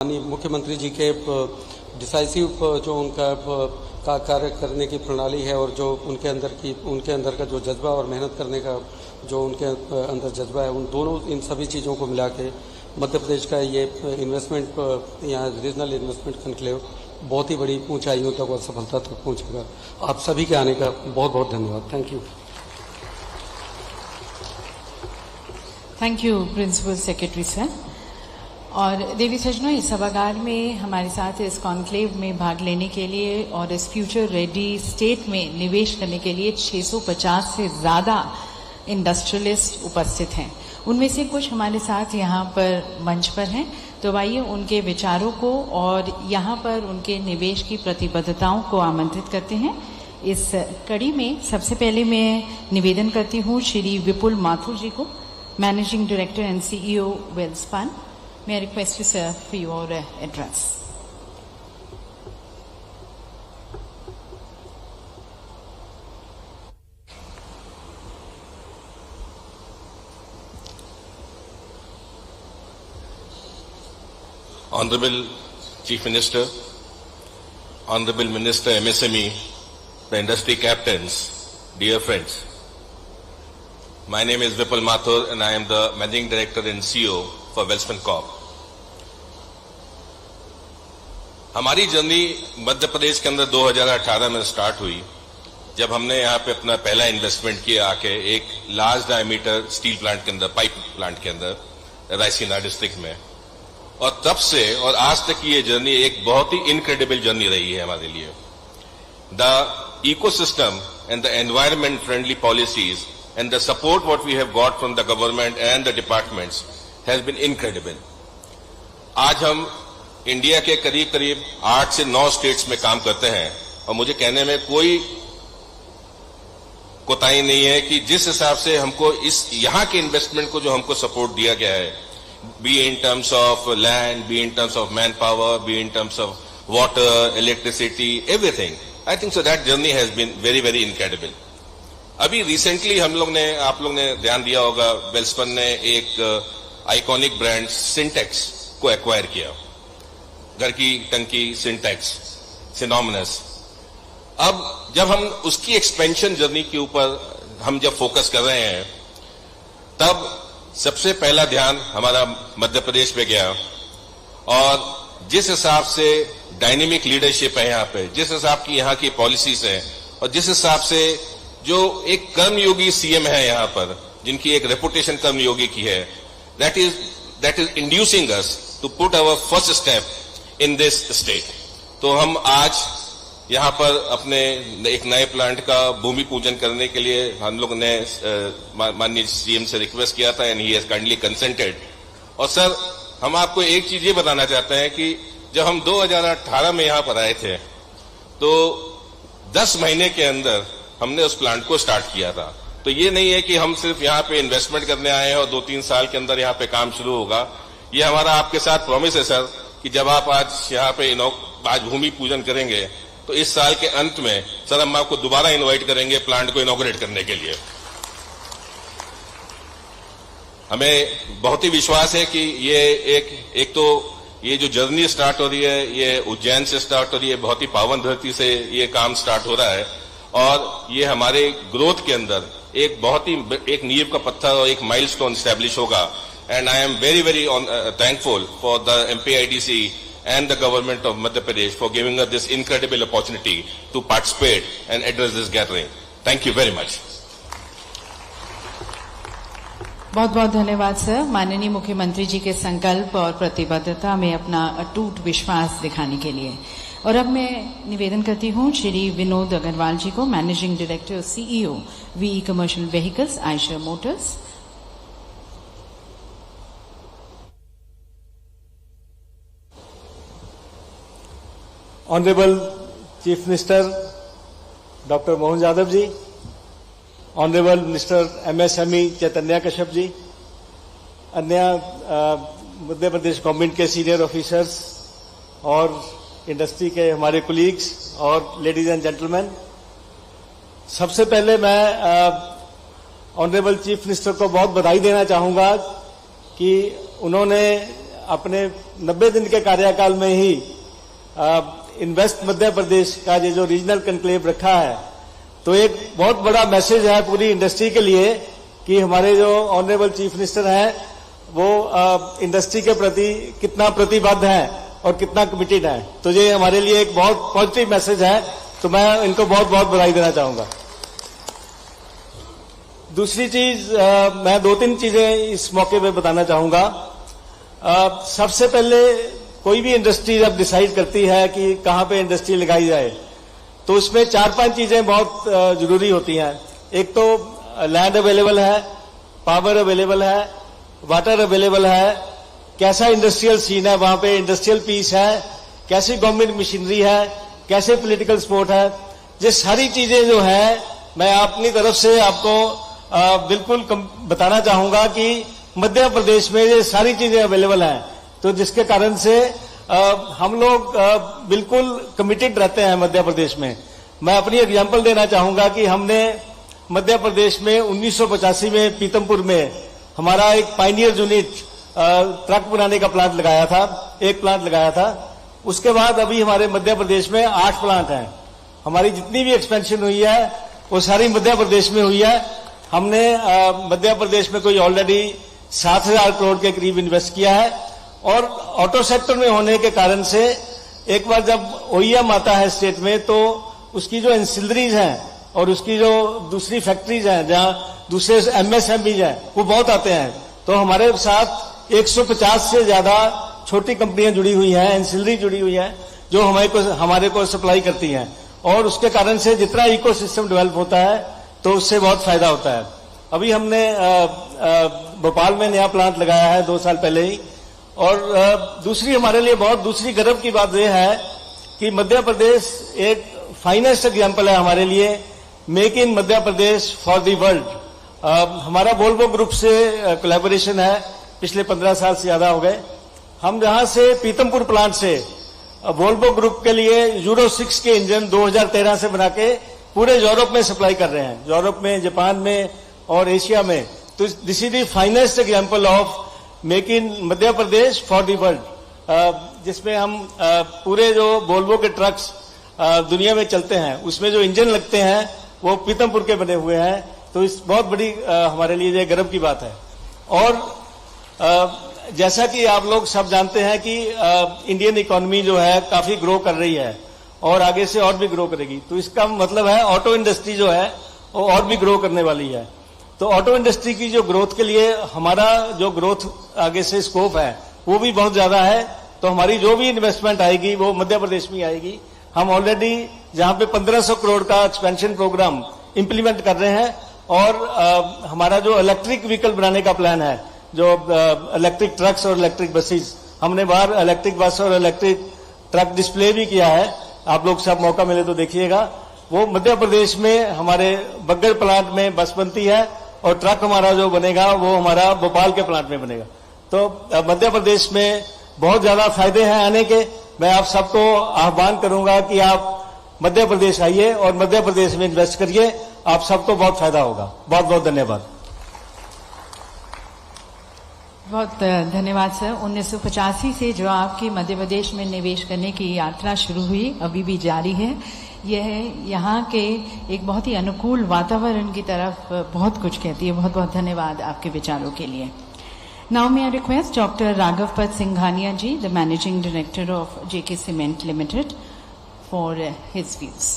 माननीय मुख्यमंत्री जी के डिसाइसिव जो उनका कार्य करने की प्रणाली है और जो उनके अंदर का जो जज्बा और मेहनत करने का जो उनके अंदर जज्बा है, उन दोनों इन सभी चीज़ों को मिला के मध्य प्रदेश का ये इन्वेस्टमेंट यहाँ रीजनल इन्वेस्टमेंट कॉन्क्लेव बहुत ही बड़ी ऊंचाइयों तक और सफलता तक पहुँचेगा। आप सभी के आने का बहुत बहुत धन्यवाद। Thank you. Thank you principal secretary sir. और देवी सज्जनों, इस सभागार में हमारे साथ इस कॉन्क्लेव में भाग लेने के लिए और इस फ्यूचर रेडी स्टेट में निवेश करने के लिए 650 से ज़्यादा इंडस्ट्रियलिस्ट उपस्थित हैं। उनमें से कुछ हमारे साथ यहाँ पर मंच पर हैं, तो आइए उनके विचारों को और यहाँ पर उनके निवेश की प्रतिबद्धताओं को आमंत्रित करते हैं। इस कड़ी में सबसे पहले मैं निवेदन करती हूँ श्री विपुल माथुर जी को, managing director and CEO Welspun. May I request you, sir, for your address. Honorable Chief Minister, Honorable Minister MSME, the industry captains, dear friends. My name is Vipul Mathur and I am the Managing Director and CEO for Welspun Corp. हमारी journey Madhya Pradesh के अंदर 2018 में start हुई, जब हमने यहाँ पे अपना पहला इन्वेस्टमेंट किया आके एक लार्ज डायमीटर स्टील प्लांट के अंदर, पाइप प्लांट के अंदर रायसीना डिस्ट्रिक्ट में। और तब से और आज तक की ये जर्नी एक बहुत ही इनक्रेडिबल जर्नी रही है हमारे लिए। The ecosystem and the environment friendly policies and the support what we have got from the government and the departments has been incredible. आज हम इंडिया के करीब करीब 8 से 9 स्टेट्स में काम करते हैं और मुझे कहने में कोई कोताही नहीं है कि जिस हिसाब से हमको इस यहाँ के इन्वेस्टमेंट को जो हमको सपोर्ट दिया गया है, be in terms of land, be in terms of man power, be in terms of water, electricity, everything, I think so that journey has been very very incredible. अभी रिसेंटली आप लोग ने ध्यान दिया होगा, वेल्सपन ने एक आइकॉनिक ब्रांड सिंटेक्स को एक्वायर किया, घर की टंकी सिंटेक्स, सिनोमिनस। अब जब हम उसकी एक्सपेंशन जर्नी के ऊपर हम जब फोकस कर रहे हैं, तब सबसे पहला ध्यान हमारा मध्य प्रदेश पे गया। और जिस हिसाब से डायनेमिक लीडरशिप है यहाँ पे, जिस हिसाब की यहाँ की पॉलिसीज है और जिस हिसाब से जो एक कर्मयोगी सीएम है यहाँ पर, जिनकी एक रेपुटेशन कर्मयोगी की है, that is inducing us to put our first step in this state. तो हम आज यहाँ पर अपने एक नए प्लांट का भूमि पूजन करने के लिए हम लोग ने माननीय सीएम से रिक्वेस्ट किया था and he has kindly consented. और सर, हम आपको एक चीज ये बताना चाहते हैं कि जब हम 2018 में यहाँ पर आए थे, तो 10 महीने के अंदर हमने उस प्लांट को स्टार्ट किया था। तो ये नहीं है कि हम सिर्फ यहाँ पे इन्वेस्टमेंट करने आए हैं और 2-3 साल के अंदर यहाँ पे काम शुरू होगा। ये हमारा आपके साथ प्रॉमिस है सर कि जब आप आज यहाँ पे आज भूमि पूजन करेंगे, तो इस साल के अंत में सर हम आपको दोबारा इनवाइट करेंगे प्लांट को इनॉग्रेट करने के लिए। हमें बहुत ही विश्वास है कि ये एक तो ये जो जर्नी स्टार्ट हो रही है, ये उज्जैन से स्टार्ट हो रही है, बहुत ही पावन धरती से ये काम स्टार्ट हो रहा है और ये हमारे ग्रोथ के अंदर एक बहुत ही एक नींव का पत्थर और एक माइलस्टोन एस्टैब्लिश होगा। And I am very, very thankful for the MPIDC and the government of Madhya Pradesh for giving us this incredible opportunity to participate and address this gathering. Thank you very much. बहुत बहुत धन्यवाद sir, माननीय मुख्यमंत्री जी के संकल्प और प्रतिबद्धता में अपना अटूट विश्वास दिखाने के लिए। और अब मैं निवेदन करती हूँ श्री विनोद अग्रवाल जी को, managing director CEO VE commercial vehicles, Eicher Motors. Honorable Chief Minister Dr. Mohan Yadav ji, Honorable Minister MSME Chaitanya Kashyap ji, अन्य मध्य प्रदेश गवर्नमेंट के सीनियर ऑफिसर्स और इंडस्ट्री के हमारे कोलीग्स और लेडीज एंड जेंटलमैन, सबसे पहले मैं ऑनरेबल चीफ मिनिस्टर को बहुत बधाई देना चाहूंगा कि उन्होंने अपने 90 दिन के कार्यकाल में ही इन्वेस्ट मध्य प्रदेश का ये जो रीजनल कन्क्लेव रखा है, तो एक बहुत बड़ा मैसेज है पूरी इंडस्ट्री के लिए कि हमारे जो ऑनरेबल चीफ मिनिस्टर हैं वो इंडस्ट्री के प्रति कितना प्रतिबद्ध हैं और कितना कमिटेड हैं। तो ये हमारे लिए एक बहुत पॉजिटिव मैसेज है, तो मैं इनको बहुत बहुत बधाई देना चाहूंगा। दूसरी चीज, मैं 2-3 चीजें इस मौके पे बताना चाहूंगा। सबसे पहले कोई भी इंडस्ट्री जब डिसाइड करती है कि कहां पे इंडस्ट्री लगाई जाए, तो उसमें 4-5 चीजें बहुत जरूरी होती हैं। एक तो लैंड अवेलेबल है, पावर अवेलेबल है, वाटर अवेलेबल है, कैसा इंडस्ट्रियल सीन है वहां पे, इंडस्ट्रियल पीस है, कैसी गवर्नमेंट मशीनरी है, कैसे पॉलिटिकल सपोर्ट है। ये सारी चीजें जो है मैं अपनी तरफ से आपको बिल्कुल बताना चाहूंगा कि मध्य प्रदेश में ये सारी चीजें अवेलेबल हैं, तो जिसके कारण से हम लोग बिल्कुल कमिटेड रहते हैं मध्य प्रदेश में। मैं अपनी एग्जांपल देना चाहूंगा कि हमने मध्य प्रदेश में 1985 में पीतमपुर में हमारा एक पायनियर यूनिट ट्रक बनाने का प्लांट लगाया था, एक प्लांट लगाया था। उसके बाद अभी हमारे मध्य प्रदेश में 8 प्लांट हैं। हमारी जितनी भी एक्सपेंशन हुई है वो सारी मध्य प्रदेश में हुई है। हमने मध्य प्रदेश में कोई ऑलरेडी 7,000 करोड़ के करीब इन्वेस्ट किया है, और ऑटो सेक्टर में होने के कारण से एक बार जब ओईएम आता है स्टेट में, तो उसकी जो एंसिलरीज हैं और उसकी जो दूसरी फैक्ट्रीज हैं जहां दूसरे एमएसएमईज हैं वो बहुत आते हैं। तो हमारे साथ 150 से ज्यादा छोटी कंपनियां जुड़ी हुई हैं, एंसिलरी जुड़ी हुई हैं, जो हमारे को सप्लाई करती हैं, और उसके कारण से जितना इकोसिस्टम डेवलप होता है तो उससे बहुत फायदा होता है। अभी हमने भोपाल में नया प्लांट लगाया है 2 साल पहले ही। और दूसरी हमारे लिए बहुत दूसरी गर्व की बात यह है कि मध्य प्रदेश एक फाइनेस्ट एग्जाम्पल है हमारे लिए, make in Madhya Pradesh for the world. हमारा वोल्वो ग्रुप से कोलैबोरेशन है, पिछले 15 साल से ज्यादा हो गए। हम जहां से पीतमपुर प्लांट से वोल्वो ग्रुप के लिए यूरो 6 के इंजन 2013 से बना के पूरे यूरोप में सप्लाई कर रहे हैं, यूरोप में, जापान में और एशिया में। तो this is the finest example of make in Madhya Pradesh for the world, जिसमें हम पूरे जो वोल्वो के ट्रक्स दुनिया में चलते हैं उसमें जो इंजन लगते हैं वो पीतमपुर के बने हुए हैं। तो इस बहुत बड़ी हमारे लिए गर्व की बात है। और जैसा कि आप लोग सब जानते हैं कि इंडियन इकोनॉमी जो है काफी ग्रो कर रही है और आगे से और भी ग्रो करेगी, तो इसका मतलब है ऑटो इंडस्ट्री जो है वो और भी ग्रो करने वाली है। तो ऑटो इंडस्ट्री की जो ग्रोथ के लिए हमारा जो ग्रोथ आगे से स्कोप है वो भी बहुत ज्यादा है। तो हमारी जो भी इन्वेस्टमेंट आएगी वो मध्य प्रदेश में आएगी। हम ऑलरेडी जहां पे 1500 करोड़ का एक्सपेंशन प्रोग्राम इंप्लीमेंट कर रहे हैं, और हमारा जो इलेक्ट्रिक व्हीकल बनाने का प्लान है, जो इलेक्ट्रिक ट्रक्स और इलेक्ट्रिक बसेस, हमने बाहर इलेक्ट्रिक बस और इलेक्ट्रिक ट्रक डिस्प्ले भी किया है, आप लोग सब मौका मिले तो देखिएगा। वो मध्य प्रदेश में हमारे बग्गर प्लांट में बस बनती है, और ट्रक हमारा जो बनेगा वो हमारा भोपाल के प्लांट में बनेगा। तो मध्य प्रदेश में बहुत ज्यादा फायदे हैं आने के। मैं आप सबको आह्वान करूंगा कि आप मध्य प्रदेश आइए और मध्य प्रदेश में इन्वेस्ट करिए, आप सबको बहुत फायदा होगा। बहुत बहुत धन्यवाद। बहुत धन्यवाद सर। 1985 से जो आपकी मध्य प्रदेश में निवेश करने की यात्रा शुरू हुई, अभी भी जारी है। यह यहाँ के एक बहुत ही अनुकूल वातावरण की तरफ बहुत कुछ कहती है। बहुत बहुत धन्यवाद आपके विचारों के लिए। Now may I request doctor Raghavpat Singhania ji, the managing director of JK cement limited, for his views.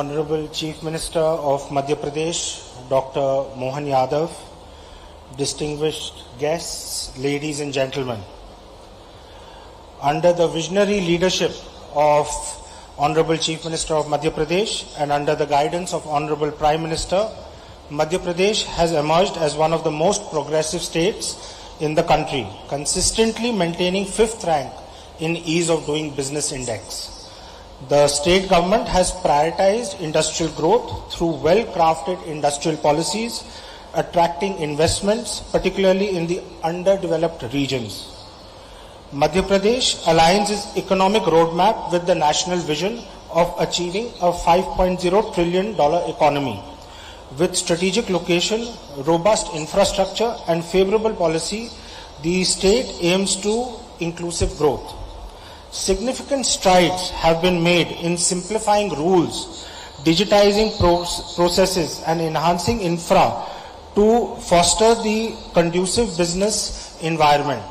Honorable Chief Minister of Madhya Pradesh, Dr. Mohan Yadav, distinguished guests, ladies and gentlemen. Under the visionary leadership of Honorable Chief Minister of Madhya Pradesh and under the guidance of Honorable Prime Minister, Madhya Pradesh has emerged as one of the most progressive states in the country, consistently maintaining 5th rank in Ease of Doing Business Index. The state government has prioritized industrial growth through well-crafted industrial policies, attracting investments, particularly in the underdeveloped regions. Madhya Pradesh aligns its economic roadmap with the national vision of achieving a $5.0 trillion economy. With strategic location, robust infrastructure and favorable policy, the state aims to inclusive growth. Significant strides have been made in simplifying rules, digitizing processes and enhancing infra to foster the conducive business environment.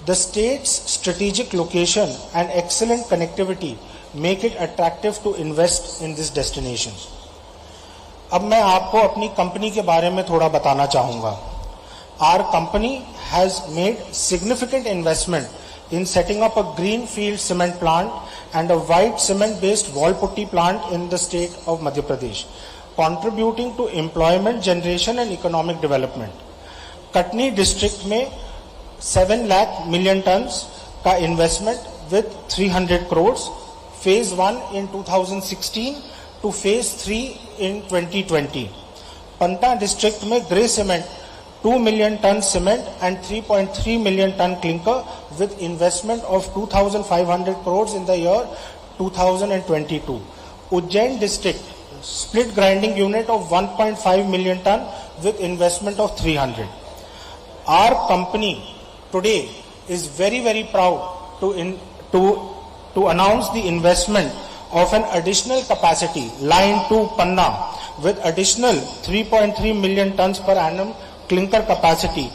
The state's strategic location and excellent connectivity make it attractive to invest in this destination. अब मैं आपको अपनी company के बारे में थोड़ा बताना चाहूँगा. Our company has made significant investment in setting up a greenfield cement plant and a white cement-based wall putty plant in the state of Madhya Pradesh, contributing to employment generation and economic development. Katni district में 7 lakh million tons का investment with 300 crores, phase 1 in 2016 to phase 3 in 2020. Panta district में grey cement 2 million ton cement and 3.3 million ton clinker with investment of 2,500 crores in the year 2022. Ujjain district split grinding unit of 1.5 million ton with investment of 300. Our company today is very proud to announce the investment of an additional capacity, line 2 Panna, with additional 3.3 million tons per annum clinker capacity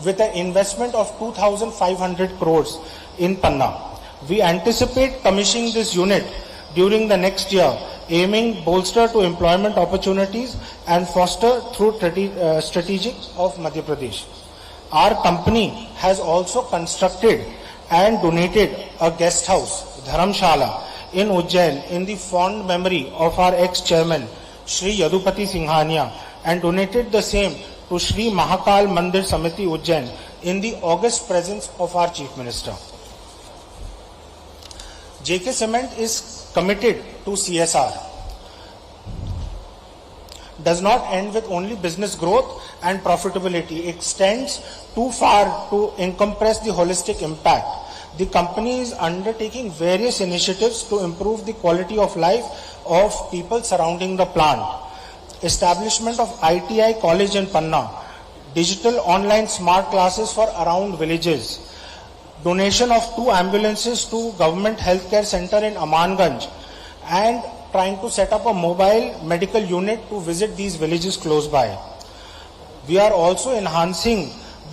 with an investment of 2,500 crores in Panna. We anticipate commissioning this unit during the next year, aiming bolster to employment opportunities and foster through strategic of Madhya Pradesh. Our company has also constructed and donated a guest house, Dharamshala, in Ujjain in the fond memory of our ex-chairman, Shri Yadupati Singhania, and donated the same to Shri Mahakal Mandir Samiti Ujjain in the august presence of our Chief Minister. JK Cement is committed to CSR. Does not end with only business growth and profitability. It extends too far to encompass the holistic impact. The company is undertaking various initiatives to improve the quality of life of people surrounding the plant. Establishment of ITI college in Panna, digital online smart classes for around villages, donation of 2 ambulances to government healthcare center in Amanganj, and trying to set up a mobile medical unit to visit these villages close by. We are also enhancing